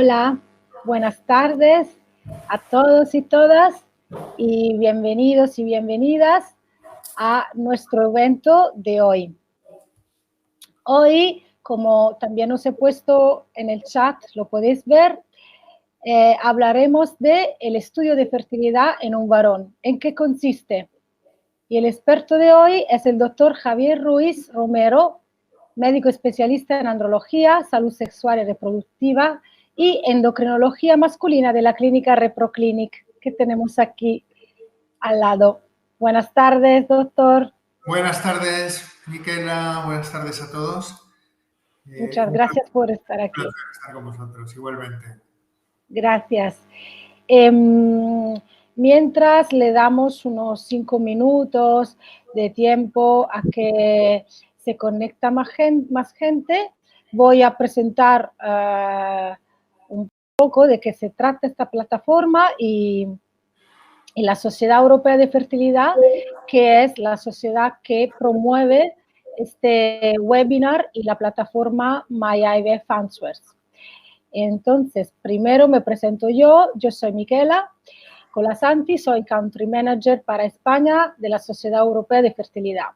Hola, buenas tardes a todos y todas y bienvenidos y bienvenidas a nuestro evento de hoy. Hoy, como también os he puesto en el chat, lo podéis ver, hablaremos del estudio de fertilidad en un varón. ¿En qué consiste? Y el experto de hoy es el doctor Javier Ruiz Romero, médico especialista en andrología, salud sexual y reproductiva y endocrinología masculina de la clínica ReproClinic, que tenemos aquí al lado. Buenas tardes, doctor. Buenas tardes, Miquela. Buenas tardes a todos. Muchas gracias por estar aquí. Un placer estar con vosotros, igualmente. Gracias. Mientras le damos unos 5 minutos de tiempo a que se conecta más gente, voy a presentar un poco de qué se trata esta plataforma y la Sociedad Europea de Fertilidad, que es la sociedad que promueve este webinar y la plataforma MyIVF Answers. Entonces, primero me presento yo soy Miquela Colasanti, soy Country Manager para España de la Sociedad Europea de Fertilidad.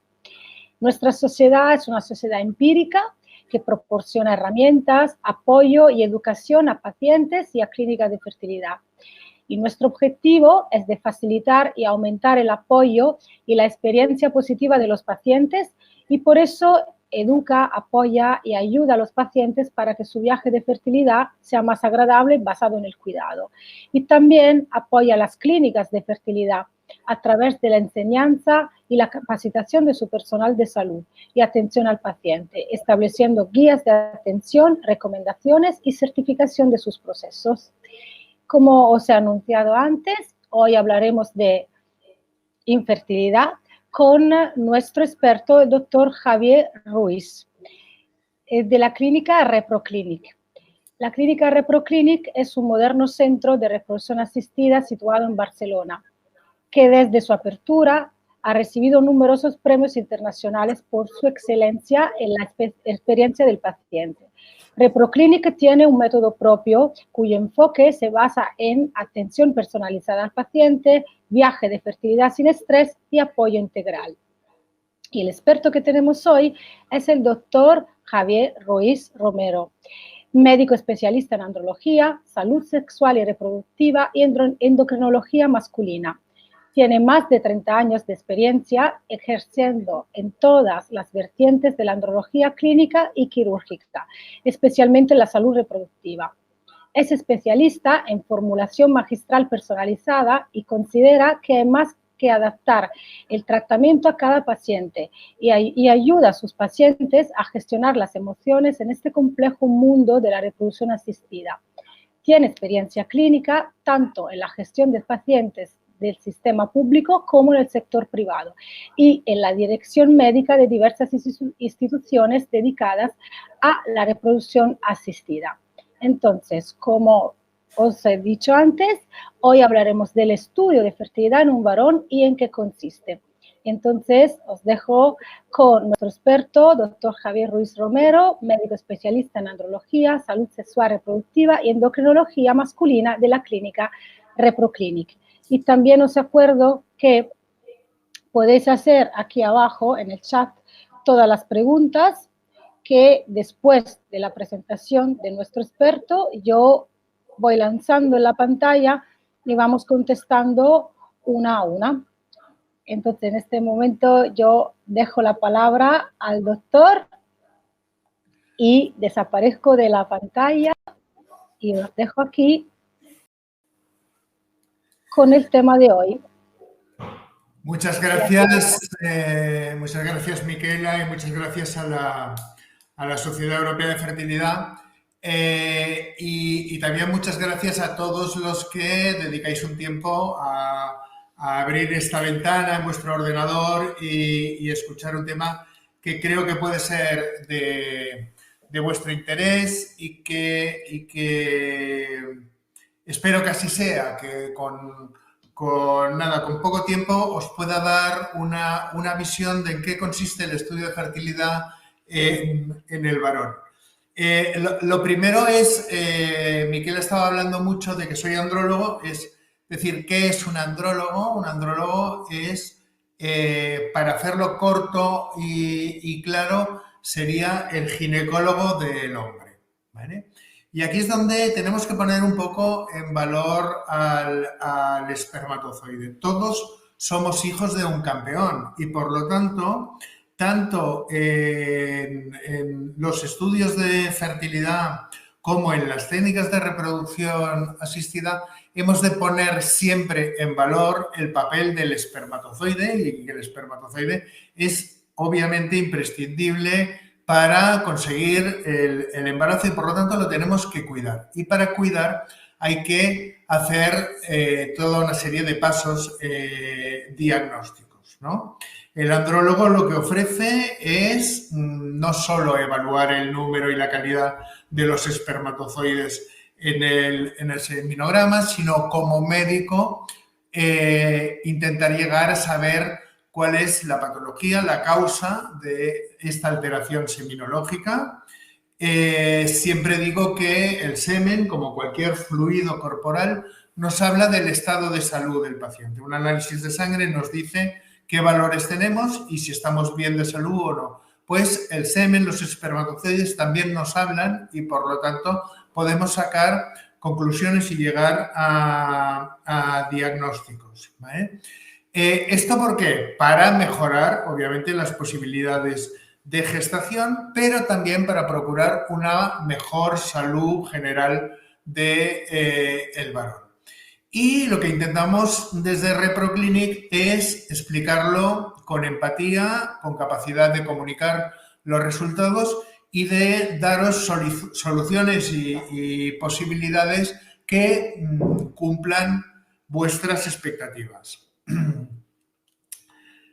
Nuestra sociedad es una sociedad empírica que proporciona herramientas, apoyo y educación a pacientes y a clínicas de fertilidad. Y nuestro objetivo es de facilitar y aumentar el apoyo y la experiencia positiva de los pacientes y por eso educa, apoya y ayuda a los pacientes para que su viaje de fertilidad sea más agradable basado en el cuidado. Y también apoya a las clínicas de fertilidad a través de la enseñanza y la capacitación de su personal de salud y atención al paciente, estableciendo guías de atención, recomendaciones y certificación de sus procesos. Como os he anunciado antes, hoy hablaremos de infertilidad con nuestro experto, el doctor Javier Ruiz, de la clínica ReproClinic. La clínica ReproClinic es un moderno centro de reproducción asistida situado en Barcelona, que desde su apertura ha recibido numerosos premios internacionales por su excelencia en la experiencia del paciente. ReproClinic tiene un método propio cuyo enfoque se basa en atención personalizada al paciente, viaje de fertilidad sin estrés y apoyo integral. Y el experto que tenemos hoy es el doctor Javier Ruiz Romero, médico especialista en andrología, salud sexual y reproductiva y endocrinología masculina. Tiene más de 30 años de experiencia ejerciendo en todas las vertientes de la andrología clínica y quirúrgica, especialmente en la salud reproductiva. Es especialista en formulación magistral personalizada y considera que hay más que adaptar el tratamiento a cada paciente y ayuda a sus pacientes a gestionar las emociones en este complejo mundo de la reproducción asistida. Tiene experiencia clínica tanto en la gestión de pacientes del sistema público como en el sector privado y en la dirección médica de diversas instituciones dedicadas a la reproducción asistida. Entonces, como os he dicho antes, hoy hablaremos del estudio de fertilidad en un varón y en qué consiste. Entonces, os dejo con nuestro experto, doctor Javier Ruiz Romero, médico especialista en andrología, salud sexual reproductiva y endocrinología masculina de la clínica ReproClinic. Y también os acuerdo que podéis hacer aquí abajo en el chat todas las preguntas que después de la presentación de nuestro experto yo voy lanzando en la pantalla y vamos contestando una a una. Entonces, en este momento yo dejo la palabra al doctor y desaparezco de la pantalla y os dejo aquí con el tema de hoy. Muchas gracias, Miquela, y muchas gracias a la Sociedad Europea de Fertilidad. Y también muchas gracias a todos los que dedicáis un tiempo a abrir esta ventana en vuestro ordenador y escuchar un tema que creo que puede ser de vuestro interés y que espero que así sea, que con poco tiempo os pueda dar una visión de en qué consiste el estudio de fertilidad en el varón. Lo primero es, Miquel estaba hablando mucho de que soy andrólogo, es decir, ¿qué es un andrólogo? Un andrólogo es, para hacerlo corto y claro, sería el ginecólogo del hombre, ¿vale? Y aquí es donde tenemos que poner un poco en valor al espermatozoide. Todos somos hijos de un campeón y por lo tanto en los estudios de fertilidad como en las técnicas de reproducción asistida, hemos de poner siempre en valor el papel del espermatozoide y que el espermatozoide es obviamente imprescindible para conseguir el embarazo y por lo tanto lo tenemos que cuidar. Y para cuidar hay que hacer toda una serie de pasos diagnósticos, ¿no? El andrólogo lo que ofrece es no solo evaluar el número y la calidad de los espermatozoides en el seminograma, sino como médico intentar llegar a saber cuál es la patología, la causa de esta alteración seminológica. Siempre digo que el semen, como cualquier fluido corporal, nos habla del estado de salud del paciente. Un análisis de sangre nos dice qué valores tenemos y si estamos bien de salud o no. Pues el semen, los espermatozoides también nos hablan y por lo tanto podemos sacar conclusiones y llegar a diagnósticos, ¿vale? ¿Esto por qué? Para mejorar, obviamente, las posibilidades de gestación, pero también para procurar una mejor salud general del varón. Y lo que intentamos desde ReproClinic es explicarlo con empatía, con capacidad de comunicar los resultados y de daros soluciones y posibilidades que cumplan vuestras expectativas.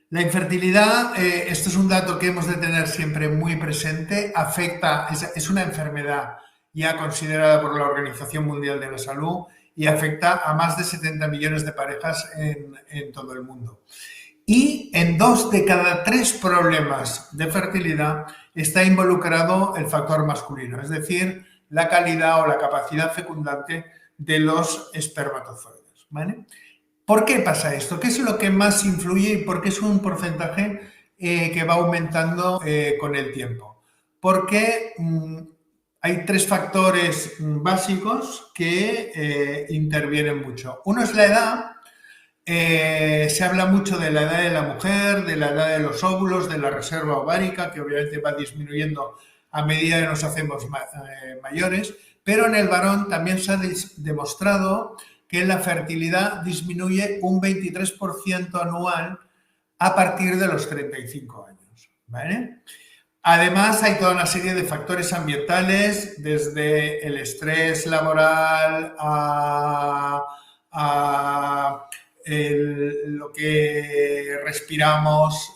La infertilidad, esto es un dato que hemos de tener siempre muy presente, es una enfermedad ya considerada por la Organización Mundial de la Salud y afecta a más de 70 millones de parejas en todo el mundo. Y en 2 de cada 3 problemas de fertilidad está involucrado el factor masculino, es decir, la calidad o la capacidad fecundante de los espermatozoides, ¿vale? ¿Por qué pasa esto? ¿Qué es lo que más influye y por qué es un porcentaje que va aumentando con el tiempo? Porque hay 3 factores básicos que intervienen mucho. Uno es la edad. Se habla mucho de la edad de la mujer, de la edad de los óvulos, de la reserva ovárica, que obviamente va disminuyendo a medida que nos hacemos mayores, pero en el varón también se ha demostrado que la fertilidad disminuye un 23% anual a partir de los 35 años, ¿vale? Además, hay toda una serie de factores ambientales, desde el estrés laboral a lo que respiramos,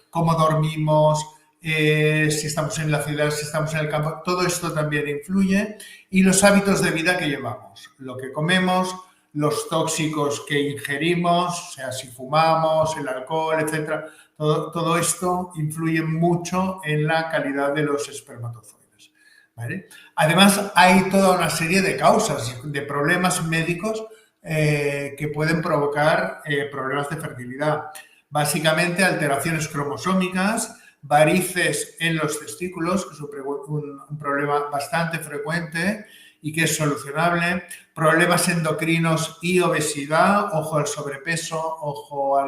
cómo dormimos, si estamos en la ciudad, si estamos en el campo, todo esto también influye y los hábitos de vida que llevamos, lo que comemos, los tóxicos que ingerimos, o sea, si fumamos, el alcohol, etcétera, todo esto influye mucho en la calidad de los espermatozoides, ¿vale? Además, hay toda una serie de causas, de problemas médicos que pueden provocar problemas de fertilidad. Básicamente, alteraciones cromosómicas, varices en los testículos, que es un problema bastante frecuente y que es solucionable, problemas endocrinos y obesidad, ojo al sobrepeso, ojo a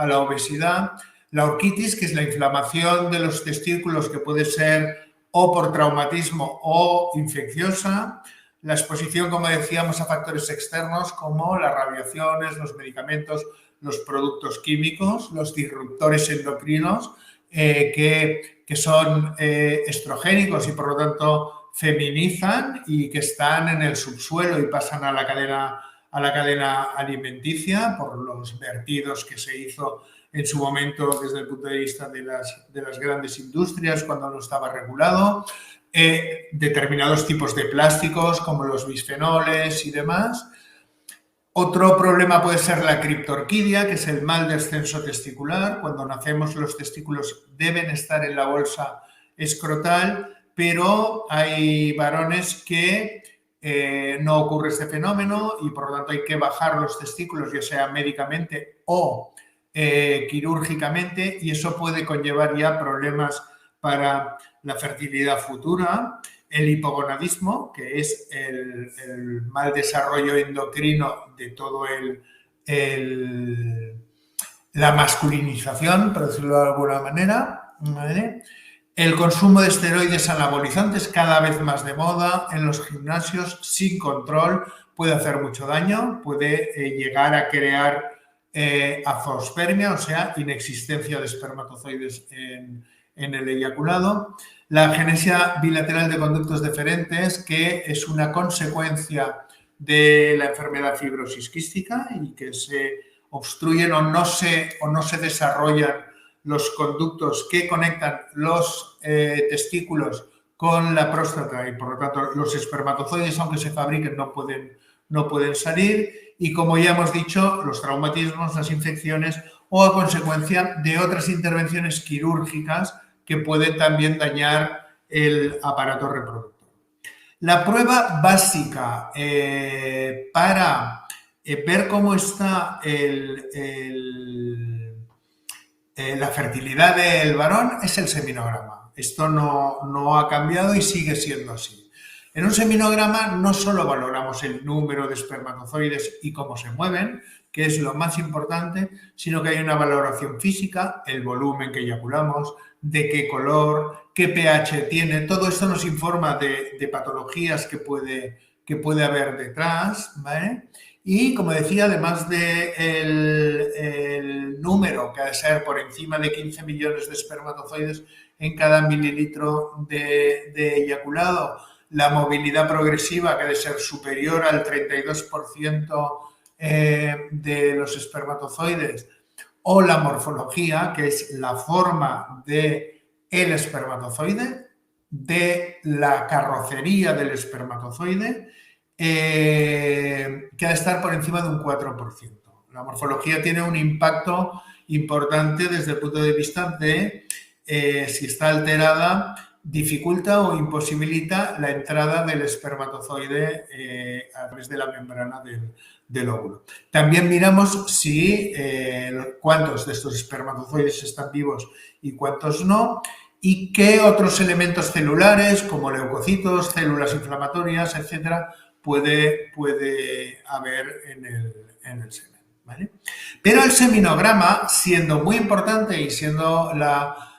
la obesidad, la orquitis, que es la inflamación de los testículos que puede ser o por traumatismo o infecciosa, la exposición, como decíamos, a factores externos como las radiaciones, los medicamentos, los productos químicos, los disruptores endocrinos, que son estrogénicos y por lo tanto feminizan y que están en el subsuelo y pasan a la cadena alimenticia por los vertidos que se hizo en su momento desde el punto de vista de las grandes industrias cuando no estaba regulado. Determinados tipos de plásticos como los bisfenoles y demás. Otro problema puede ser la criptorquidia, que es el mal descenso testicular. Cuando nacemos los testículos deben estar en la bolsa escrotal, pero hay varones que no ocurre este fenómeno y por lo tanto hay que bajar los testículos, ya sea médicamente o quirúrgicamente, y eso puede conllevar ya problemas para la fertilidad futura. El hipogonadismo, que es el mal desarrollo endocrino de todo la masculinización, por decirlo de alguna manera, ¿vale? El consumo de esteroides anabolizantes, cada vez más de moda en los gimnasios, sin control, puede hacer mucho daño, puede llegar a crear azoospermia, o sea, inexistencia de espermatozoides en el eyaculado. La agenesia bilateral de conductos deferentes, que es una consecuencia de la enfermedad fibrosis quística y que se obstruyen o no se desarrollan los conductos que conectan los testículos con la próstata y por lo tanto los espermatozoides, aunque se fabriquen, no pueden salir, y como ya hemos dicho, los traumatismos, las infecciones o a consecuencia de otras intervenciones quirúrgicas que pueden también dañar el aparato reproductor. La prueba básica para ver cómo está la fertilidad del varón es el seminograma. Esto no ha cambiado y sigue siendo así. En un seminograma no solo valoramos el número de espermatozoides y cómo se mueven, que es lo más importante, sino que hay una valoración física, el volumen que eyaculamos, de qué color, qué pH tiene. Todo esto nos informa de patologías que puede haber detrás, ¿vale? Y, como decía, además del número, que ha de ser por encima de 15 millones de espermatozoides en cada mililitro de eyaculado, la movilidad progresiva, que ha de ser superior al 32% de los espermatozoides, o la morfología, que es la forma del espermatozoide, de la carrocería del espermatozoide, que ha de estar por encima de un 4%. La morfología tiene un impacto importante desde el punto de vista de si está alterada, dificulta o imposibilita la entrada del espermatozoide a través de la membrana del óvulo. También miramos si cuántos de estos espermatozoides están vivos y cuántos no, y qué otros elementos celulares, como leucocitos, células inflamatorias, etcétera, puede haber en el semen, ¿vale? Pero el seminograma, siendo muy importante y siendo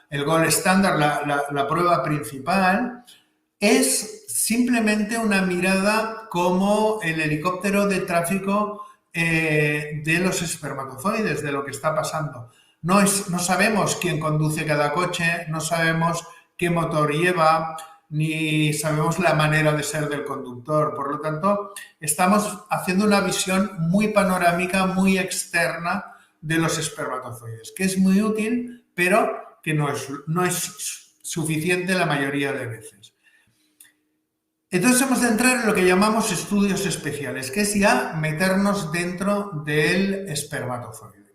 el gold estándar, la prueba principal, es simplemente una mirada como el helicóptero de tráfico de los espermatozoides, de lo que está pasando. No sabemos quién conduce cada coche, no sabemos qué motor lleva, ni sabemos la manera de ser del conductor. Por lo tanto, estamos haciendo una visión muy panorámica, muy externa de los espermatozoides, que es muy útil, pero que no es suficiente la mayoría de veces. Entonces hemos de entrar en lo que llamamos estudios especiales, que es ya meternos dentro del espermatozoide.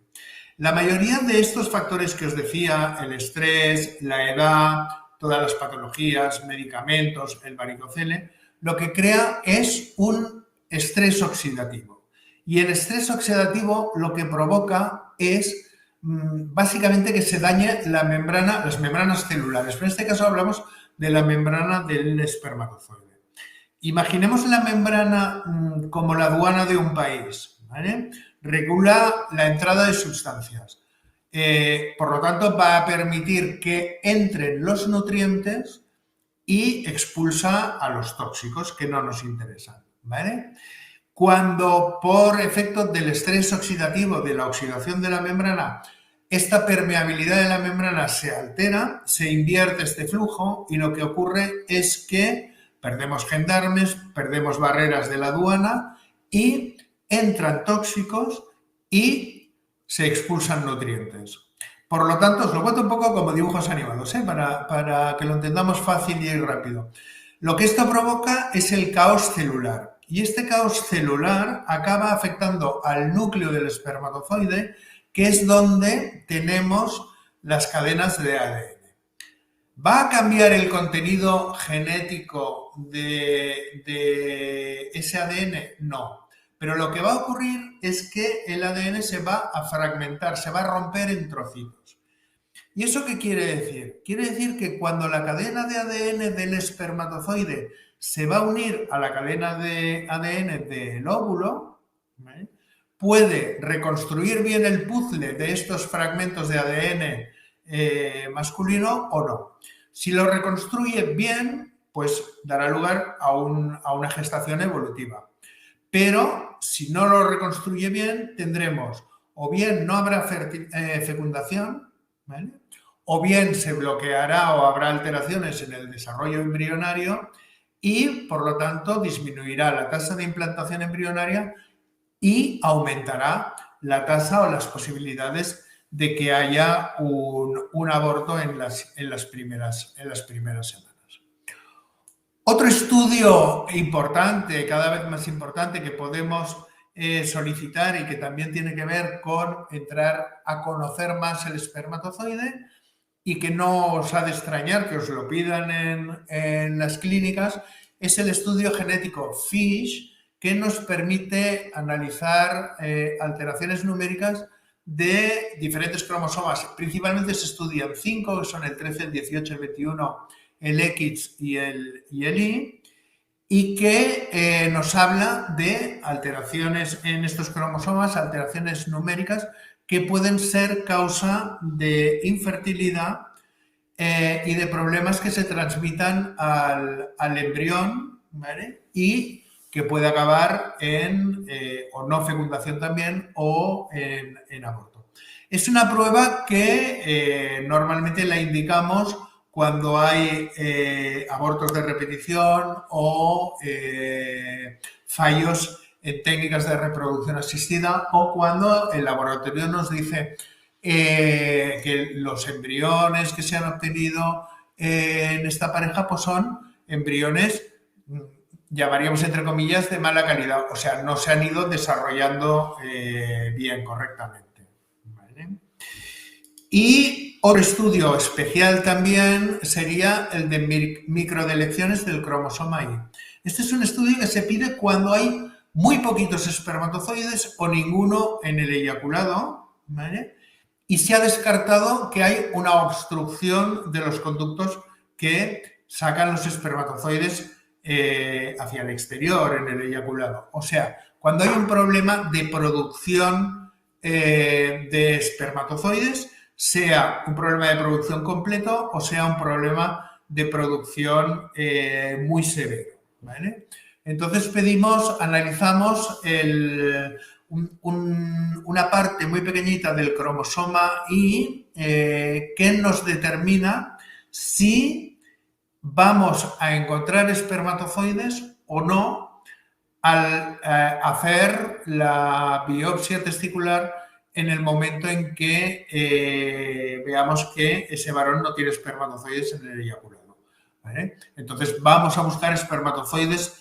La mayoría de estos factores que os decía, el estrés, la edad, todas las patologías, medicamentos, el varicocele, lo que crea es un estrés oxidativo. Y el estrés oxidativo lo que provoca es básicamente que se dañe las membranas celulares. Pero en este caso hablamos de la membrana del espermatozoide. Imaginemos la membrana como la aduana de un país, ¿vale? Regula la entrada de sustancias. Por lo tanto, va a permitir que entren los nutrientes y expulsa a los tóxicos que no nos interesan, ¿vale? Cuando por efecto del estrés oxidativo, de la oxidación de la membrana, esta permeabilidad de la membrana se altera, se invierte este flujo y lo que ocurre es que perdemos gendarmes, perdemos barreras de la aduana y entran tóxicos y se expulsan nutrientes. Por lo tanto, os lo cuento un poco como dibujos animados, para que lo entendamos fácil y rápido. Lo que esto provoca es el caos celular. Y este caos celular acaba afectando al núcleo del espermatozoide, que es donde tenemos las cadenas de ADN. ¿Va a cambiar el contenido genético de ese ADN? No. Pero lo que va a ocurrir es que el ADN se va a fragmentar, se va a romper en trocitos. ¿Y eso qué quiere decir? Quiere decir que cuando la cadena de ADN del espermatozoide se va a unir a la cadena de ADN del óvulo, ¿vale?, puede reconstruir bien el puzzle de estos fragmentos de ADN masculino o no. Si lo reconstruye bien, pues dará lugar a una gestación evolutiva. Pero si no lo reconstruye bien, tendremos o bien no habrá fecundación, ¿vale?, o bien se bloqueará o habrá alteraciones en el desarrollo embrionario y, por lo tanto, disminuirá la tasa de implantación embrionaria y aumentará la tasa o las posibilidades de que haya un aborto en las primeras semanas. Otro estudio importante, cada vez más importante, que podemos solicitar y que también tiene que ver con entrar a conocer más el espermatozoide y que no os ha de extrañar que os lo pidan en las clínicas, es el estudio genético FISH, que nos permite analizar alteraciones numéricas de diferentes cromosomas. Principalmente se estudian 5, que son el 13, el 18, el 21, el X y el Y, y que nos habla de alteraciones en estos cromosomas, alteraciones numéricas que pueden ser causa de infertilidad y de problemas que se transmitan al embrión, ¿vale?, y que puede acabar en o no fecundación también o en aborto. Es una prueba que normalmente la indicamos cuando hay abortos de repetición o fallos en técnicas de reproducción asistida, o cuando el laboratorio nos dice que los embriones que se han obtenido en esta pareja pues son embriones, llamaríamos entre comillas, de mala calidad, o sea, no se han ido desarrollando bien, correctamente, ¿vale? Y otro estudio especial también sería el de microdelecciones del cromosoma Y. Este es un estudio que se pide cuando hay muy poquitos espermatozoides o ninguno en el eyaculado, ¿vale?, y se ha descartado que hay una obstrucción de los conductos que sacan los espermatozoides hacia el exterior en el eyaculado. O sea, cuando hay un problema de producción de espermatozoides, sea un problema de producción completo o sea un problema de producción muy severo, ¿vale? Entonces analizamos una parte muy pequeñita del cromosoma Y que nos determina si vamos a encontrar espermatozoides o no al hacer la biopsia testicular en el momento en que veamos que ese varón no tiene espermatozoides en el eyaculado, ¿vale? Entonces vamos a buscar espermatozoides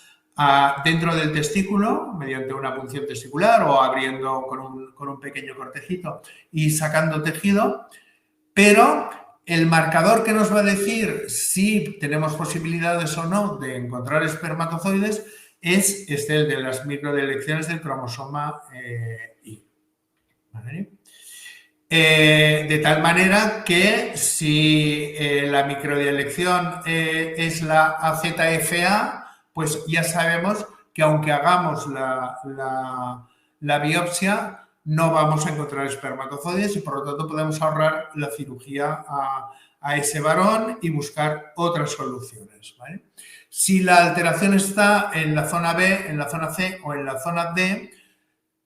dentro del testículo mediante una punción testicular o abriendo con un pequeño cortejito y sacando tejido, pero el marcador que nos va a decir si tenemos posibilidades o no de encontrar espermatozoides es el de las microdelecciones del cromosoma Y, ¿vale? De tal manera que si la microdelección es la AZFA, pues ya sabemos que aunque hagamos la biopsia, no vamos a encontrar espermatozoides y por lo tanto podemos ahorrar la cirugía a ese varón y buscar otras soluciones, ¿vale? Si la alteración está en la zona B, en la zona C o en la zona D,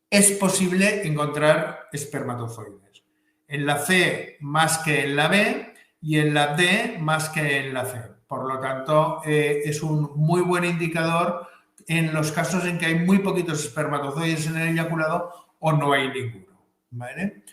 es posible encontrar espermatozoides. En la C más que en la B y en la D más que en la C. Por lo tanto, es un muy buen indicador en los casos en que hay muy poquitos espermatozoides en el eyaculado o no hay ninguno, ¿vale?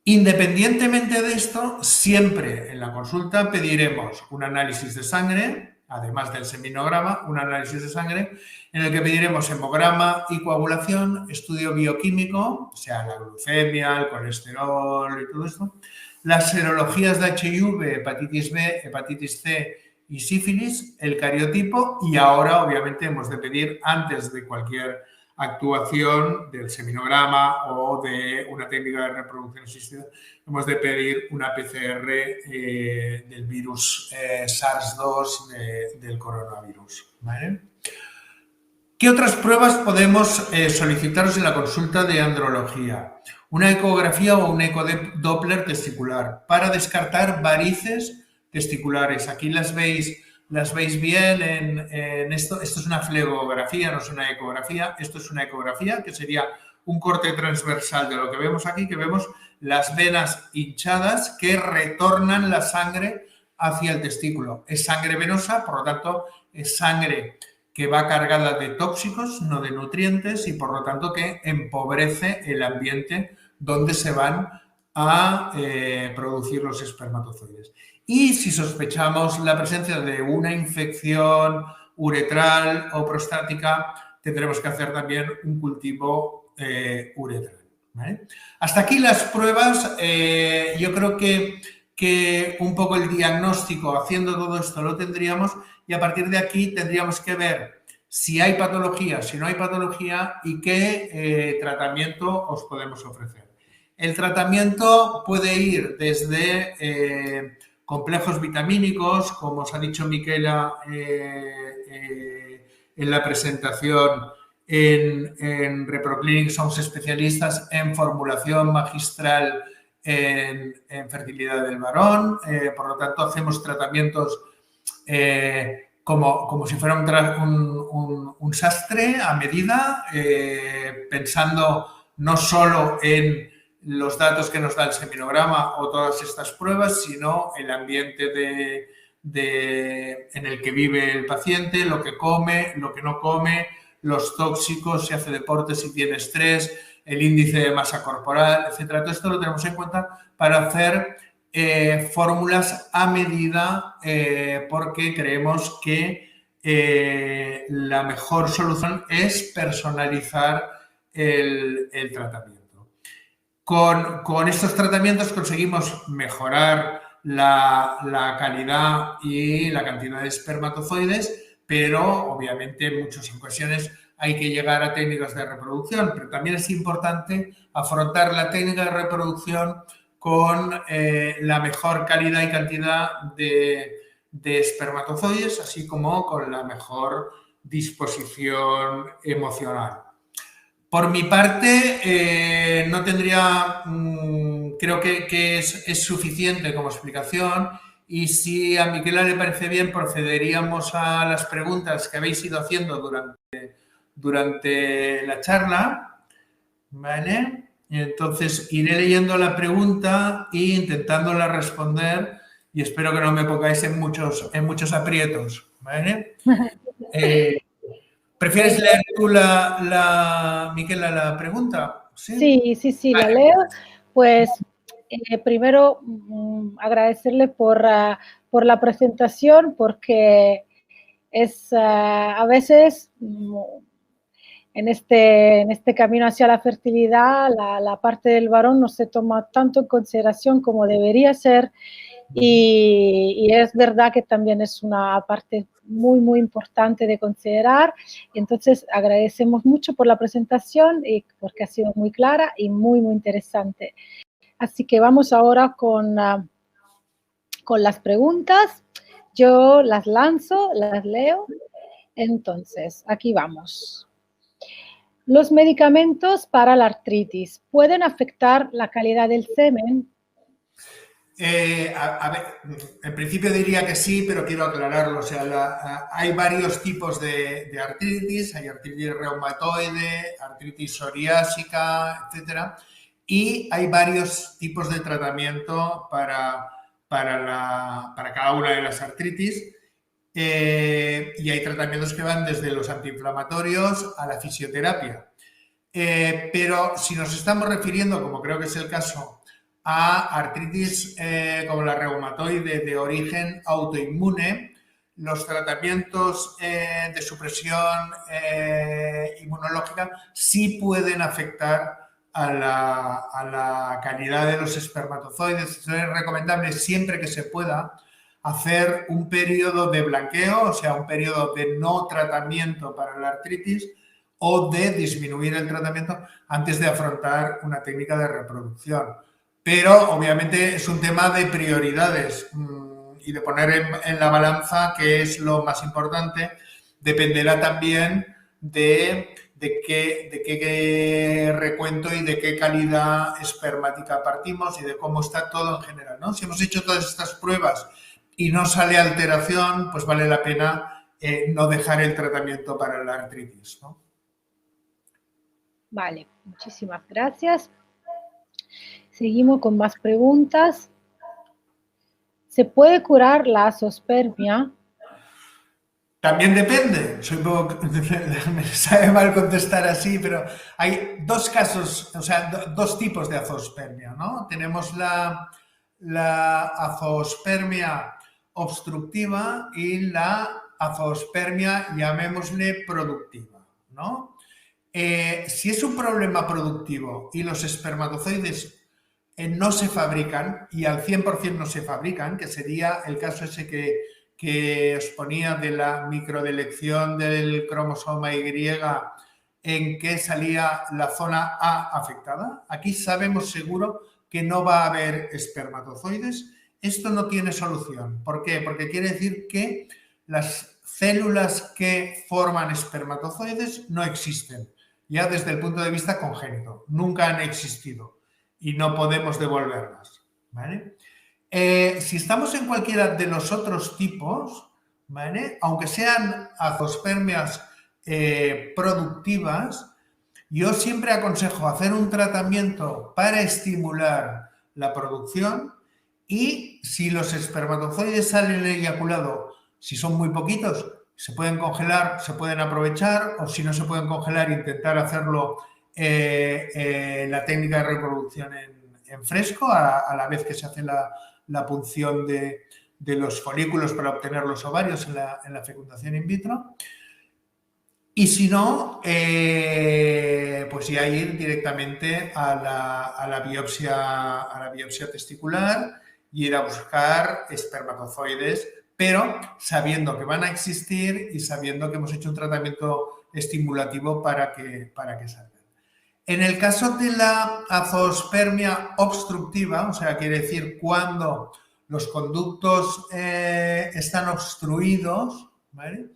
Independientemente de esto, siempre en la consulta pediremos un análisis de sangre, además del seminograma, un análisis de sangre en el que pediremos hemograma y coagulación, estudio bioquímico, o sea, la glucemia, el colesterol y todo esto, las serologías de HIV, hepatitis B, hepatitis C y sífilis, el cariotipo, y ahora obviamente hemos de pedir, antes de cualquier actuación del seminograma o de una técnica de reproducción asistida, hemos de pedir una PCR del virus SARS-2 del coronavirus, ¿vale? ¿Qué otras pruebas podemos solicitaros en la consulta de andrología? Una ecografía o un ecodoppler testicular para descartar varices testiculares. Aquí las veis bien en esto. Esto es una flebografía, no es una ecografía. Esto es una ecografía, que sería un corte transversal de lo que vemos aquí, que vemos las venas hinchadas que retornan la sangre hacia el testículo. Es sangre venosa, por lo tanto, es sangre que va cargada de tóxicos, no de nutrientes, y por lo tanto que empobrece el ambiente donde se van a producir los espermatozoides. Y si sospechamos la presencia de una infección uretral o prostática, tendremos que hacer también un cultivo uretral, ¿vale? Hasta aquí las pruebas. Yo creo que un poco el diagnóstico, haciendo todo esto, lo tendríamos, y a partir de aquí tendríamos que ver si hay patología, si no hay patología y qué tratamiento os podemos ofrecer. El tratamiento puede ir desde complejos vitamínicos, como os ha dicho Miquela en la presentación. En ReproClinic somos especialistas en formulación magistral en fertilidad del varón, por lo tanto hacemos tratamientos como si fuera un sastre a medida, pensando no solo en los datos que nos da el seminograma o todas estas pruebas, sino el ambiente en el que vive el paciente, lo que come, lo que no come, los tóxicos, si hace deporte, si tiene estrés, el índice de masa corporal, etcétera. Todo esto lo tenemos en cuenta para hacer fórmulas a medida, porque creemos que la mejor solución es personalizar el tratamiento. Con estos tratamientos conseguimos mejorar la calidad y la cantidad de espermatozoides, pero obviamente en muchas ocasiones hay que llegar a técnicas de reproducción, pero también es importante afrontar la técnica de reproducción con la mejor calidad y cantidad de espermatozoides, así como con la mejor disposición emocional. Por mi parte, no tendría, creo que es suficiente como explicación, y si a Miquela le parece bien, procederíamos a las preguntas que habéis ido haciendo durante la charla, ¿vale? Y entonces iré leyendo la pregunta e intentándola responder, y espero que no me pongáis en muchos aprietos, ¿vale? ¿Prefieres leer tú, Miquela, la pregunta? Sí, vale. la leo. Pues primero agradecerle por la presentación, porque es a veces en este camino hacia la fertilidad, la parte del varón no se toma tanto en consideración como debería ser, y es verdad que también es una parte muy, muy importante de considerar. Entonces, agradecemos mucho por la presentación, y porque ha sido muy clara y muy, muy interesante. Así que vamos ahora con las preguntas. Yo las lanzo, las leo. Entonces, aquí vamos. ¿Los medicamentos para la artritis pueden afectar la calidad del semen? A ver, en principio diría que sí, pero quiero aclararlo. O sea, hay varios tipos de artritis. Hay artritis reumatoide, artritis psoriásica, etcétera. Y hay varios tipos de tratamiento para cada una de las artritis. Y hay tratamientos que van desde los antiinflamatorios a la fisioterapia. Pero si nos estamos refiriendo, como creo que es el caso, a artritis como la reumatoide de origen autoinmune, los tratamientos de supresión inmunológica sí pueden afectar a la calidad de los espermatozoides. Es recomendable siempre que se pueda hacer un periodo de blanqueo, o sea, un periodo de no tratamiento para la artritis o de disminuir el tratamiento antes de afrontar una técnica de reproducción. Pero obviamente es un tema de prioridades y de poner en la balanza qué es lo más importante. Dependerá también de qué recuento y de qué calidad espermática partimos y de cómo está todo en general, ¿no? Si hemos hecho todas estas pruebas y no sale alteración, pues vale la pena no dejar el tratamiento para la artritis, ¿no? Vale, muchísimas gracias. Seguimos con más preguntas. ¿Se puede curar la azoospermia? También depende. Soy un poco, me sabe mal contestar así, pero hay dos casos, o sea, dos tipos de azoospermia, ¿no? Tenemos la azoospermia obstructiva y la azoospermia, llamémosle, productiva, ¿no? Si es un problema productivo y los espermatozoides no se fabrican, y al 100% no se fabrican, que sería el caso ese que os ponía de la microdelección del cromosoma Y en que salía la zona A afectada. Aquí sabemos seguro que no va a haber espermatozoides. Esto no tiene solución. ¿Por qué? Porque quiere decir que las células que forman espermatozoides no existen, ya desde el punto de vista congénito. Nunca han existido y no podemos devolverlas, ¿vale? Si estamos en cualquiera de los otros tipos, ¿vale? Aunque sean azoospermias productivas, yo siempre aconsejo hacer un tratamiento para estimular la producción y si los espermatozoides salen eyaculado, si son muy poquitos, se pueden congelar, se pueden aprovechar, o si no se pueden congelar, intentar hacerlo la técnica de reproducción en fresco, a la vez que se hace la punción de los folículos para obtener los ovarios en la fecundación in vitro. Y si no, pues ya ir directamente a la biopsia testicular y ir a buscar espermatozoides, pero sabiendo que van a existir y sabiendo que hemos hecho un tratamiento estimulativo para que salgan. En el caso de la azoospermia obstructiva, o sea, quiere decir cuando los conductos están obstruidos, ¿vale?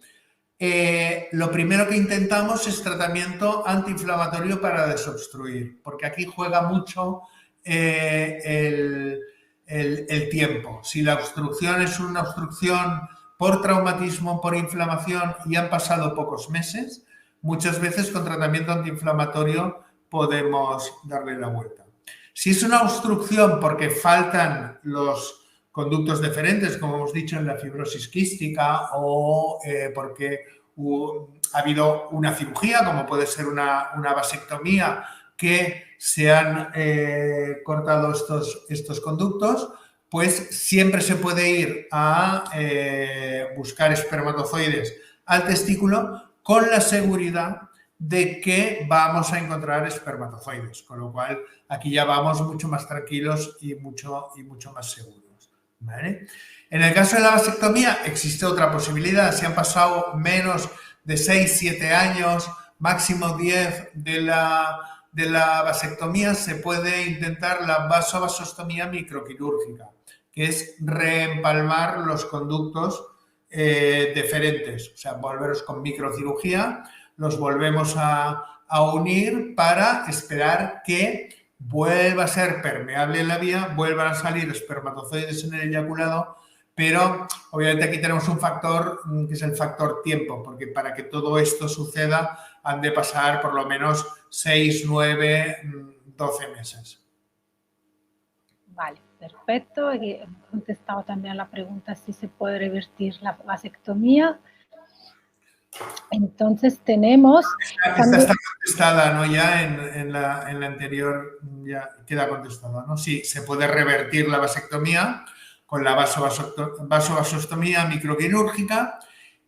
Lo primero que intentamos es tratamiento antiinflamatorio para desobstruir, porque aquí juega mucho el tiempo. Si la obstrucción es una obstrucción por traumatismo, por inflamación y han pasado pocos meses, muchas veces con tratamiento antiinflamatorio podemos darle la vuelta. Si es una obstrucción porque faltan los conductos deferentes, como hemos dicho en la fibrosis quística, o porque ha habido una cirugía, como puede ser una vasectomía, que se han cortado estos conductos, pues siempre se puede ir a buscar espermatozoides al testículo con la seguridad de que vamos a encontrar espermatozoides, con lo cual aquí ya vamos mucho más tranquilos y mucho más seguros, ¿vale? En el caso de la vasectomía existe otra posibilidad. Si han pasado menos de 6-7 años, máximo 10 de la vasectomía, se puede intentar la vasovasostomía microquirúrgica, que es reempalmar los conductos deferentes, o sea, volveros con microcirugía, los volvemos a unir para esperar que vuelva a ser permeable en la vía, vuelvan a salir espermatozoides en el eyaculado, pero obviamente aquí tenemos un factor que es el factor tiempo, porque para que todo esto suceda han de pasar por lo menos 6, 9, 12 meses. Vale, perfecto. He contestado también la pregunta si se puede revertir la vasectomía. Entonces tenemos... Esta está contestada, ¿no? Ya en la anterior ya queda contestada, ¿no? Sí, se puede revertir la vasectomía con la vasovasostomía microquirúrgica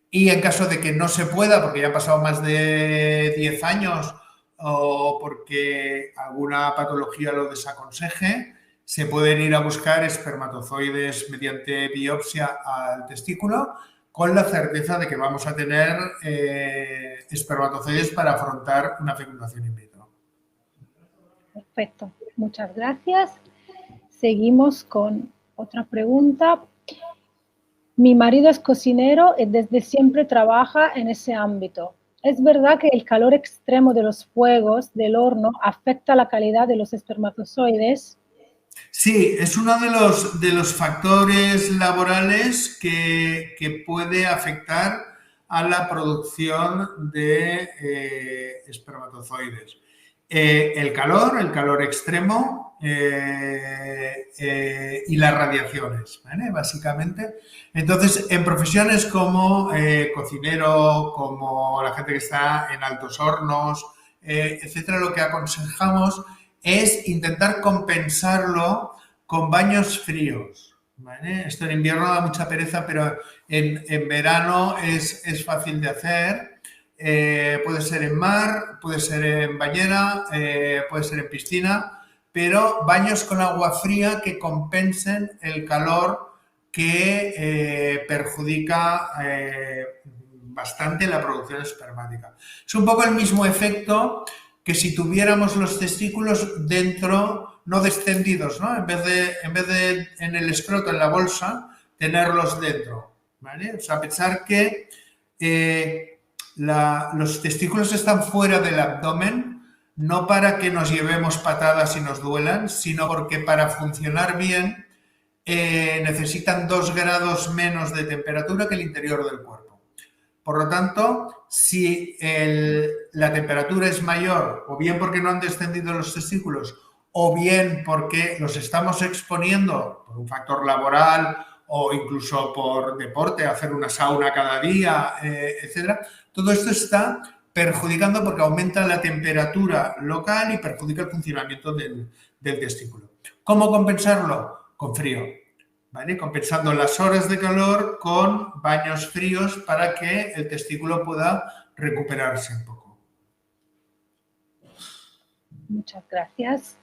y en caso de que no se pueda, porque ya han pasado más de 10 años o porque alguna patología lo desaconseje, se pueden ir a buscar espermatozoides mediante biopsia al testículo con la certeza de que vamos a tener espermatozoides para afrontar una fecundación in vitro. Perfecto, muchas gracias. Seguimos con otra pregunta. Mi marido es cocinero y desde siempre trabaja en ese ámbito. ¿Es verdad que el calor extremo de los fuegos del horno afecta la calidad de los espermatozoides? Sí, es uno de los factores laborales que puede afectar a la producción de espermatozoides. El calor extremo y las radiaciones, ¿vale? Básicamente. Entonces, en profesiones como cocinero, como la gente que está en altos hornos, etcétera, lo que aconsejamos es intentar compensarlo con baños fríos. ¿Vale? Esto en invierno da mucha pereza, pero en verano es fácil de hacer. Puede ser en mar, puede ser en bañera, puede ser en piscina, pero baños con agua fría que compensen el calor que perjudica bastante la producción espermática. Es un poco el mismo efecto que si tuviéramos los testículos dentro, no descendidos, ¿no? En vez de en el escroto, en la bolsa, tenerlos dentro, ¿vale? O sea, pensar que los testículos están fuera del abdomen, no para que nos llevemos patadas y nos duelan, sino porque para funcionar bien necesitan 2 grados menos de temperatura que el interior del cuerpo. Por lo tanto, si la temperatura es mayor, o bien porque no han descendido los testículos, o bien porque los estamos exponiendo por un factor laboral o incluso por deporte, hacer una sauna cada día, etcétera, todo esto está perjudicando porque aumenta la temperatura local y perjudica el funcionamiento del testículo. ¿Cómo compensarlo? Con frío. ¿Vale? Compensando las horas de calor con baños fríos para que el testículo pueda recuperarse un poco. Muchas gracias.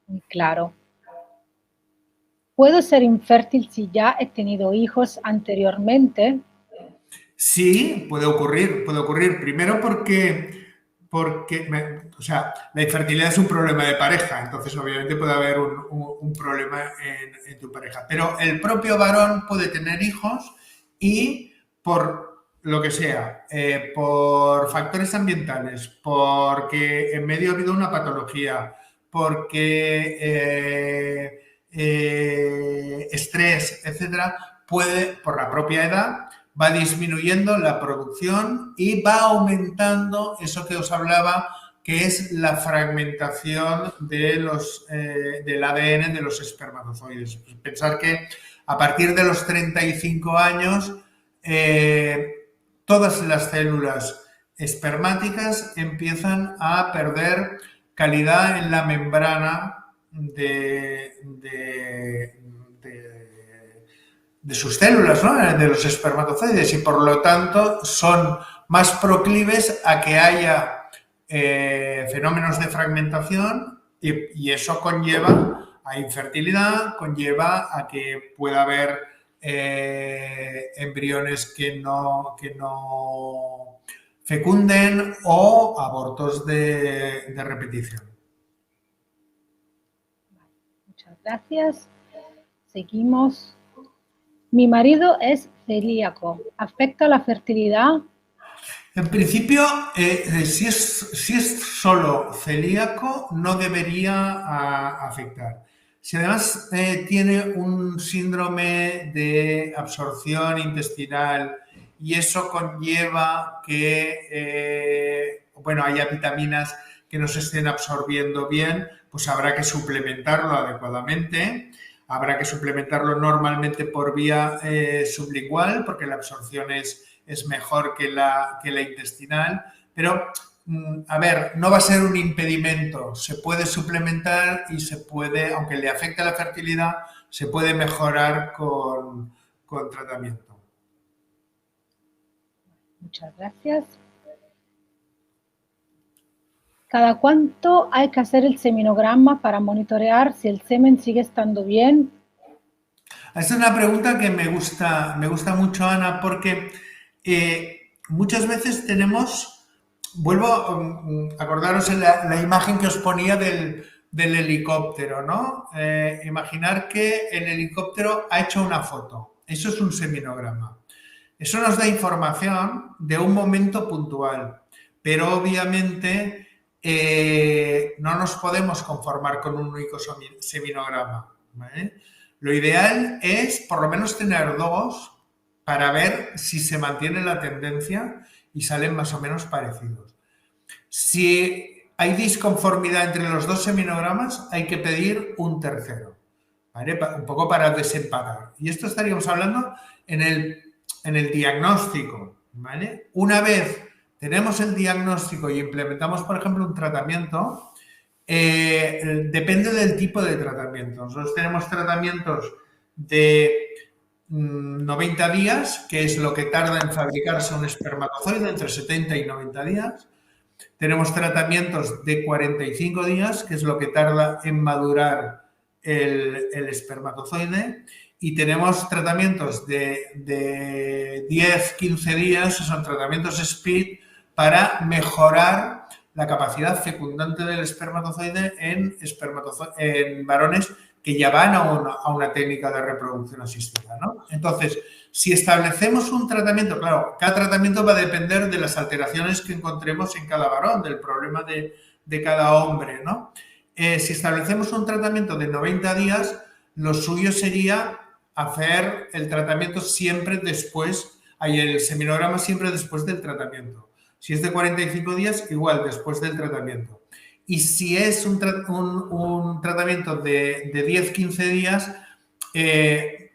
Muy claro. ¿Puedo ser infértil si ya he tenido hijos anteriormente? Sí, puede ocurrir. Primero porque o sea, la infertilidad es un problema de pareja, entonces obviamente puede haber un problema en tu pareja. Pero el propio varón puede tener hijos y por lo que sea, por factores ambientales, porque en medio ha habido una patología, porque estrés, etcétera, puede, por la propia edad, va disminuyendo la producción y va aumentando eso que os hablaba, que es la fragmentación del ADN de los espermatozoides. Pensar que a partir de los 35 años todas las células espermáticas empiezan a perder calidad en la membrana de sus células, ¿no? De los espermatozoides, y por lo tanto son más proclives a que haya fenómenos de fragmentación y eso conlleva a infertilidad, conlleva a que pueda haber embriones que no fecunden o abortos de repetición. Muchas gracias. Seguimos. Mi marido es celíaco. ¿Afecta la fertilidad? En principio, si es solo celíaco, no debería afectar. Si además tiene un síndrome de absorción intestinal y eso conlleva que haya vitaminas que no se estén absorbiendo bien, pues habrá que suplementarlo adecuadamente. Habrá que suplementarlo normalmente por vía sublingual, porque la absorción es mejor que la intestinal, pero a ver, no va a ser un impedimento, se puede suplementar y se puede, aunque le afecte a la fertilidad, se puede mejorar con tratamiento. Muchas gracias. ¿Cada cuánto hay que hacer el seminograma para monitorear si el semen sigue estando bien? Esta es una pregunta que me gusta mucho, Ana, porque muchas veces vuelvo a acordaros en la imagen que os ponía del helicóptero, ¿no? Imaginar que el helicóptero ha hecho una foto. Eso es un seminograma. Eso nos da información de un momento puntual, pero obviamente no nos podemos conformar con un único seminograma, ¿vale? Lo ideal es por lo menos tener dos para ver si se mantiene la tendencia y salen más o menos parecidos. Si hay disconformidad entre los dos seminogramas, hay que pedir un tercero, ¿vale? Un poco para desempatar. Y esto estaríamos hablando en el diagnóstico, ¿vale? Una vez tenemos el diagnóstico y implementamos, por ejemplo, un tratamiento, depende del tipo de tratamiento. Nosotros tenemos tratamientos de 90 días, que es lo que tarda en fabricarse un espermatozoide, entre 70 y 90 días. Tenemos tratamientos de 45 días, que es lo que tarda en madurar el espermatozoide. Y tenemos tratamientos de 10, 15 días, que son tratamientos SPEED, para mejorar la capacidad fecundante del espermatozoide en varones que ya van a una técnica de reproducción asistida, ¿no? Entonces, si establecemos un tratamiento, claro, cada tratamiento va a depender de las alteraciones que encontremos en cada varón, del problema de cada hombre, ¿no? Si establecemos un tratamiento de 90 días, lo suyo sería hacer el tratamiento siempre después, el seminograma siempre después del tratamiento. Si es de 45 días, igual, después del tratamiento. Y si es un tratamiento de 10-15 días,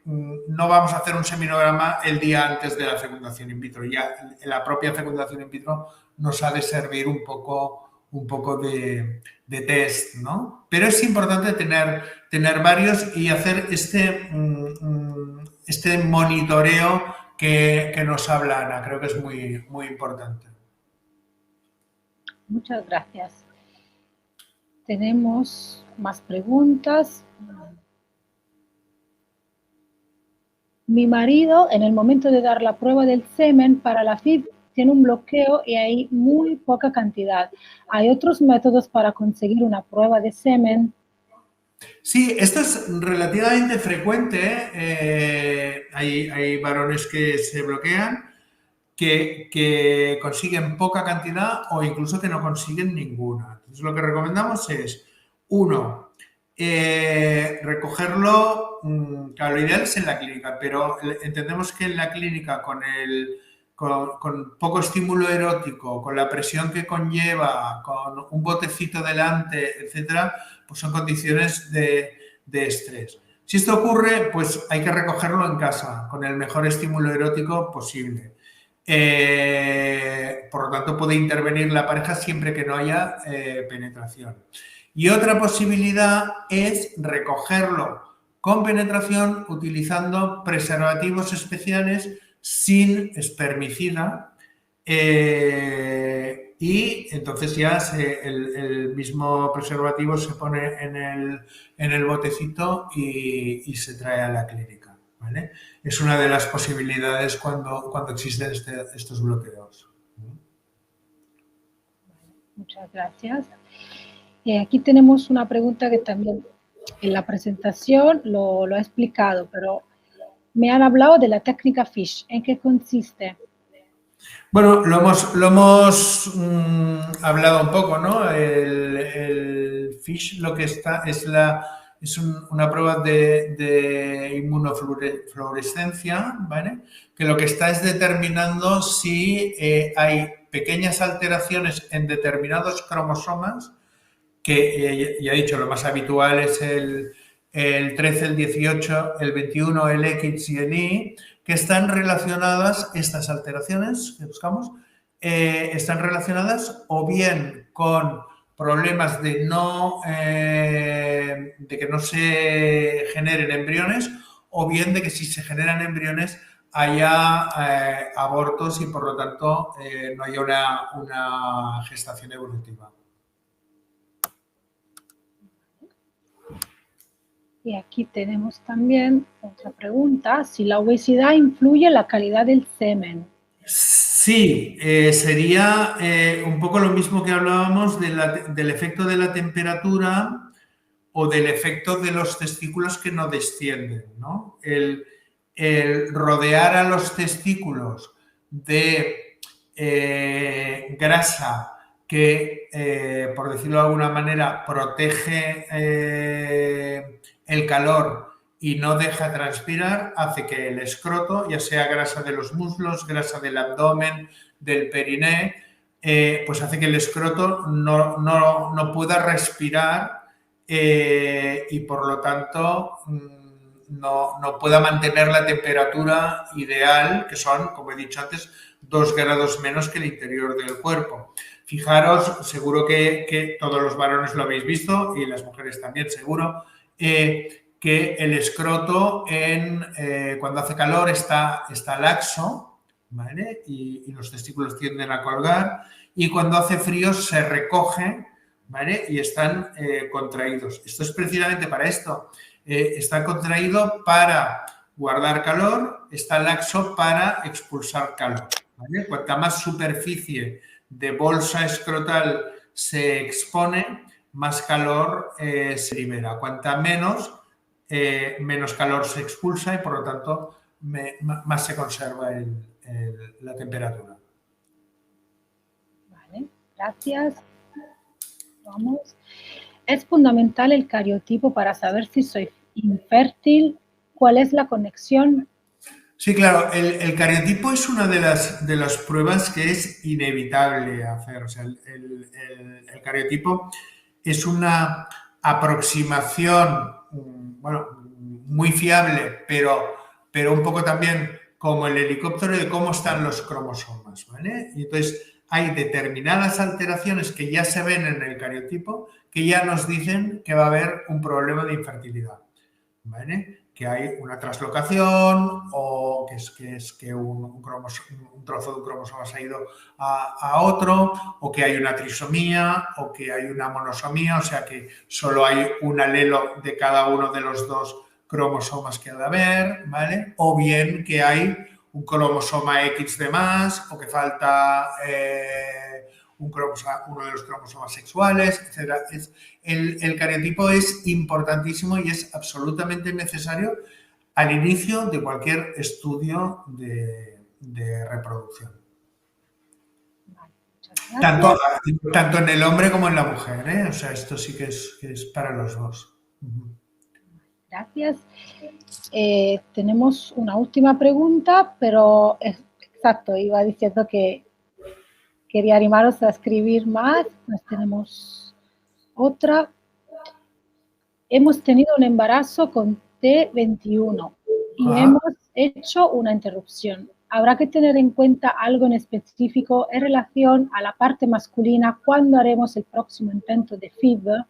no vamos a hacer un seminograma el día antes de la fecundación in vitro. Ya la propia fecundación in vitro nos ha de servir un poco de test, ¿no? Pero es importante tener varios y hacer este monitoreo que nos habla Ana. Creo que es muy, muy importante. Muchas gracias. Tenemos más preguntas. Mi marido, en el momento de dar la prueba del semen para la FIV, tiene un bloqueo y hay muy poca cantidad. ¿Hay otros métodos para conseguir una prueba de semen? Sí, esto es relativamente frecuente. Hay varones que se bloquean, que consiguen poca cantidad o incluso que no consiguen ninguna. Entonces, lo que recomendamos es, uno, recogerlo, claro, lo ideal es en la clínica, pero entendemos que en la clínica con poco estímulo erótico, con la presión que conlleva, con un botecito delante, etcétera, pues son condiciones de estrés. Si esto ocurre, pues hay que recogerlo en casa, con el mejor estímulo erótico posible. Por lo tanto, puede intervenir la pareja siempre que no haya penetración. Y otra posibilidad es recogerlo con penetración utilizando preservativos especiales sin espermicida y entonces ya el mismo preservativo se pone en el botecito y se trae a la clínica, ¿vale? Es una de las posibilidades cuando existen estos bloqueos. Muchas gracias. Aquí tenemos una pregunta que también en la presentación lo ha explicado, pero me han hablado de la técnica FISH. ¿En qué consiste? Bueno, lo hemos hablado un poco, ¿no? El FISH lo que está es una prueba de inmunofluorescencia, ¿vale? Que lo que está es determinando si hay pequeñas alteraciones en determinados cromosomas, que ya he dicho, lo más habitual es el 13, el 18, el 21, el X y el Y, que están relacionadas, estas alteraciones que buscamos, están relacionadas o bien con problemas de que no se generen embriones o bien de que si se generan embriones haya abortos y por lo tanto no haya una gestación evolutiva. Y aquí tenemos también otra pregunta, si la obesidad influye en la calidad del semen. Sí, sería un poco lo mismo que hablábamos del efecto de la temperatura o del efecto de los testículos que no descienden, ¿no? El rodear a los testículos de grasa que, por decirlo de alguna manera, protege el calor y no deja transpirar, hace que el escroto, ya sea grasa de los muslos, grasa del abdomen, del periné, pues hace que el escroto no pueda respirar y por lo tanto no pueda mantener la temperatura ideal, que son, como he dicho antes, 2 grados menos que el interior del cuerpo. Fijaros, seguro que todos los varones lo habéis visto y las mujeres también, seguro, que el escroto cuando hace calor está laxo, ¿vale? Y los testículos tienden a colgar, y cuando hace frío se recoge, ¿vale? Y están contraídos. Esto es precisamente para esto. Está contraído para guardar calor, está laxo para expulsar calor, ¿vale? Cuanta más superficie de bolsa escrotal se expone, más calor se libera. Cuanta menos calor se expulsa y por lo tanto más se conserva la temperatura. Vale, gracias. Vamos. ¿Es fundamental el cariotipo para saber si soy infértil? ¿Cuál es la conexión? Sí, claro, el cariotipo es una de las pruebas que es inevitable hacer. O sea, el cariotipo es una aproximación, bueno, muy fiable, pero un poco también como el helicóptero de cómo están los cromosomas, ¿vale? Y entonces hay determinadas alteraciones que ya se ven en el cariotipo que ya nos dicen que va a haber un problema de infertilidad, ¿vale? Que hay una traslocación o que un trozo de un cromosoma se ha ido a otro, o que hay una trisomía o que hay una monosomía, o sea que solo hay un alelo de cada uno de los dos cromosomas que ha de haber, ¿vale? O bien que hay un cromosoma X de más o que falta uno de los cromosomas sexuales, etc. El cariotipo es importantísimo y es absolutamente necesario al inicio de cualquier estudio de reproducción. Tanto en el hombre como en la mujer, ¿eh? O sea, esto sí que es para los dos. Gracias. Tenemos una última pregunta, pero exacto, iba diciendo que quería animaros a escribir más. Pues tenemos otra. Hemos tenido un embarazo con T21 y hemos hecho una interrupción. ¿Habrá que tener en cuenta algo en específico en relación a la parte masculina cuando haremos el próximo intento de FIV?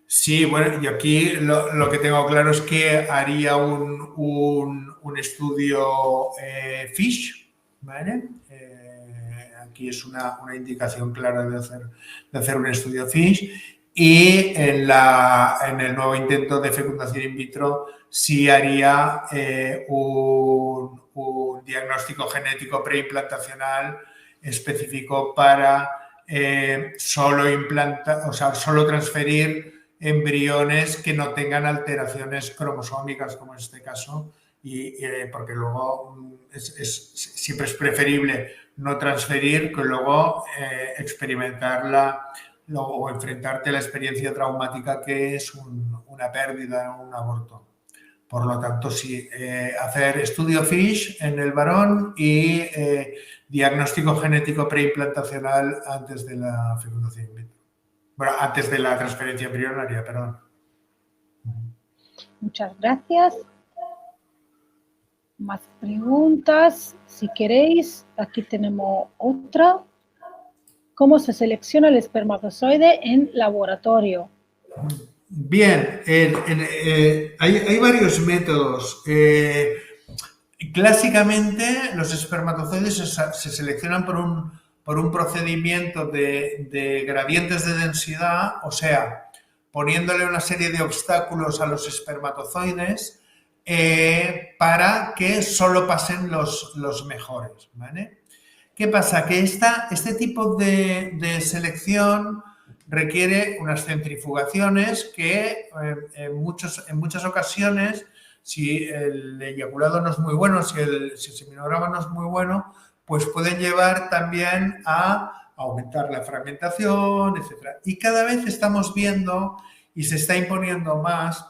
Sí, bueno, y aquí lo que tengo claro es que haría un estudio FISH, ¿vale? Aquí es una indicación clara de hacer un estudio FISH, y en el nuevo intento de fecundación in vitro sí haría un diagnóstico genético preimplantacional específico para solo transferir embriones que no tengan alteraciones cromosómicas, como en este caso, porque luego siempre es preferible no transferir que luego experimentarla o enfrentarte a la experiencia traumática que es una pérdida, un aborto. Por lo tanto, sí, hacer estudio FISH en el varón y diagnóstico genético preimplantacional antes de la fecundación in vitro. Bueno, antes de la transferencia embrionaria, perdón. Muchas gracias. Más preguntas, si queréis. Aquí tenemos otra. ¿Cómo se selecciona el espermatozoide en laboratorio? Bien, hay varios métodos. Clásicamente, los espermatozoides se seleccionan por un procedimiento de gradientes de densidad, o sea, poniéndole una serie de obstáculos a los espermatozoides para que solo pasen los mejores, ¿vale? ¿Qué pasa? Que este tipo de selección requiere unas centrifugaciones que en muchas ocasiones, si el eyaculado no es muy bueno, si el seminograma no es muy bueno, pues pueden llevar también a aumentar la fragmentación, etc. Y cada vez estamos viendo y se está imponiendo más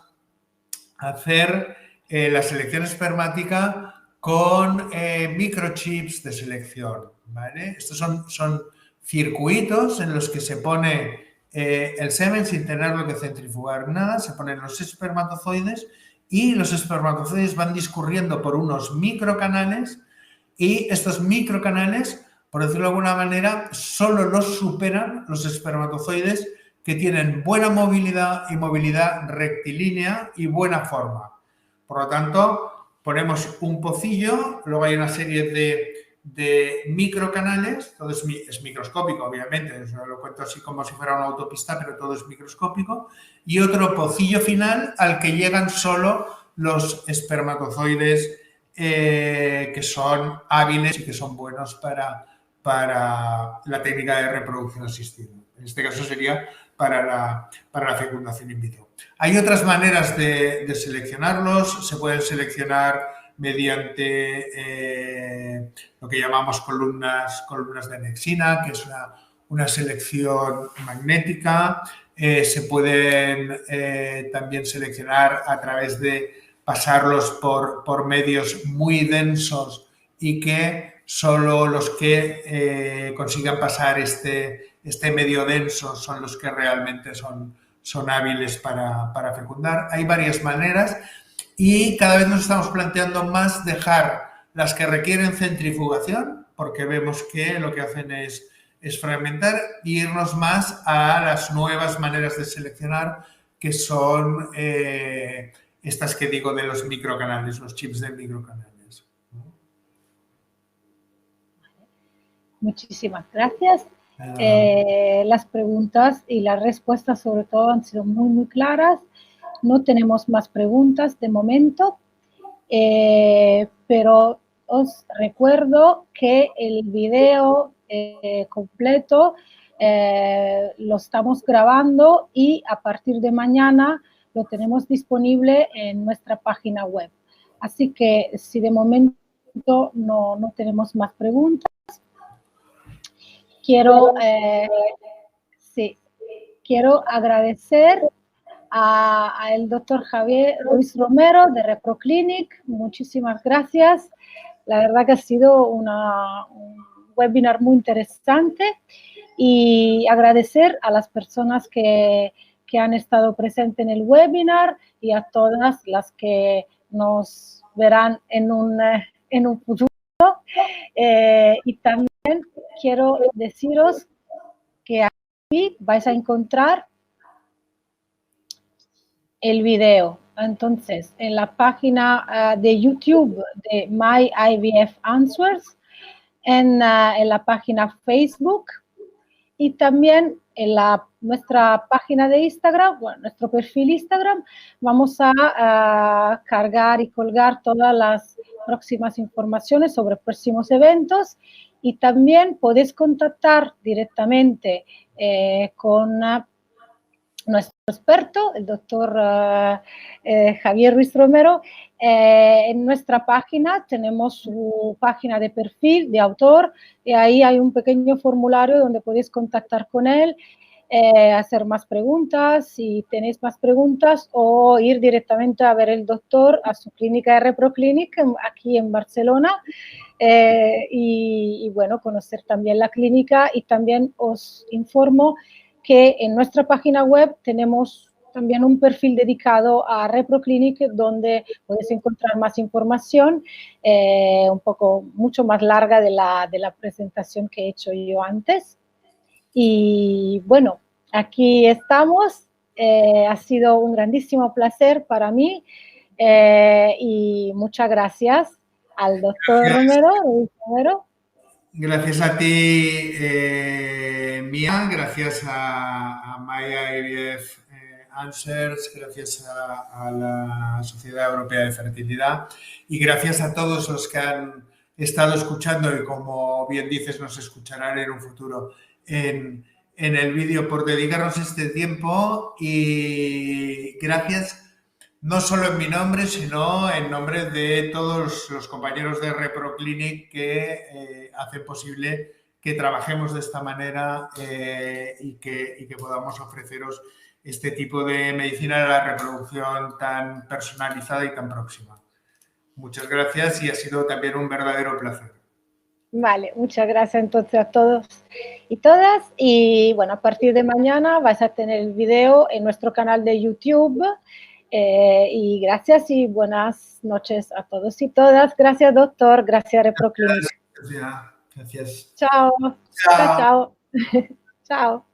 hacer la selección espermática con microchips de selección, ¿vale? Estos son circuitos en los que se pone el semen sin tenerlo que centrifugar nada, se ponen los espermatozoides y los espermatozoides van discurriendo por unos microcanales y estos microcanales, por decirlo de alguna manera, solo los superan los espermatozoides que tienen buena movilidad y movilidad rectilínea y buena forma. Por lo tanto, ponemos un pocillo, luego hay una serie de microcanales, todo es microscópico, obviamente, eso lo cuento así como si fuera una autopista, pero todo es microscópico, y otro pocillo final al que llegan solo los espermatozoides que son hábiles y que son buenos para la técnica de reproducción asistida. En este caso sería para la fecundación in vitro. Hay otras maneras de seleccionarlos. Se pueden seleccionar mediante lo que llamamos columnas de anexina, que es una selección magnética. Se pueden también seleccionar a través de pasarlos por medios muy densos y que solo los que consigan pasar este medio denso son los que realmente son hábiles para fecundar. Hay varias maneras y cada vez nos estamos planteando más dejar las que requieren centrifugación, porque vemos que lo que hacen es fragmentar, e irnos más a las nuevas maneras de seleccionar, que son estas que digo de los microcanales, los chips de microcanales. Muchísimas gracias. Las preguntas y las respuestas sobre todo han sido muy, muy claras. No tenemos más preguntas de momento, pero os recuerdo que el video completo lo estamos grabando y a partir de mañana lo tenemos disponible en nuestra página web. Así que si de momento no tenemos más preguntas, quiero agradecer al doctor Javier Ruiz Romero de ReproClinic. Muchísimas gracias. La verdad que ha sido un webinar muy interesante y agradecer a las personas que han estado presentes en el webinar y a todas las que nos verán en un futuro. Y también quiero deciros que aquí vais a encontrar el video. Entonces, en la página de YouTube de My IVF Answers, en la página Facebook y también en nuestra página de Instagram, bueno, nuestro perfil Instagram, vamos a cargar y colgar todas las próximas informaciones sobre próximos eventos y también podéis contactar directamente con nuestro experto, el doctor Javier Ruiz Romero. En nuestra página tenemos su página de perfil de autor y ahí hay un pequeño formulario donde podéis contactar con él, hacer más preguntas si tenéis más preguntas o ir directamente a ver el doctor a su clínica de ReproClinic aquí en Barcelona y bueno, conocer también la clínica. Y también os informo que en nuestra página web tenemos también un perfil dedicado a ReproClinic donde podéis encontrar más información, mucho más larga de la presentación que he hecho yo antes. Y bueno, aquí estamos. Ha sido un grandísimo placer para mí y muchas gracias al doctor Romero. Gracias a ti, Mía, gracias a My IVF Answers, gracias a la Sociedad Europea de Fertilidad y gracias a todos los que han estado escuchando y, como bien dices, nos escucharán en un futuro en el vídeo por dedicarnos este tiempo, y gracias no solo en mi nombre, sino en nombre de todos los compañeros de ReproClinic que hacen posible que trabajemos de esta manera y que podamos ofreceros este tipo de medicina de la reproducción tan personalizada y tan próxima. Muchas gracias y ha sido también un verdadero placer. Vale, muchas gracias entonces a todos y todas. Y bueno, a partir de mañana vais a tener el video en nuestro canal de YouTube. Y gracias y buenas noches a todos y todas. Gracias, doctor. Gracias, ReproClinic. Gracias. Chao. Chao. Chao. Chao.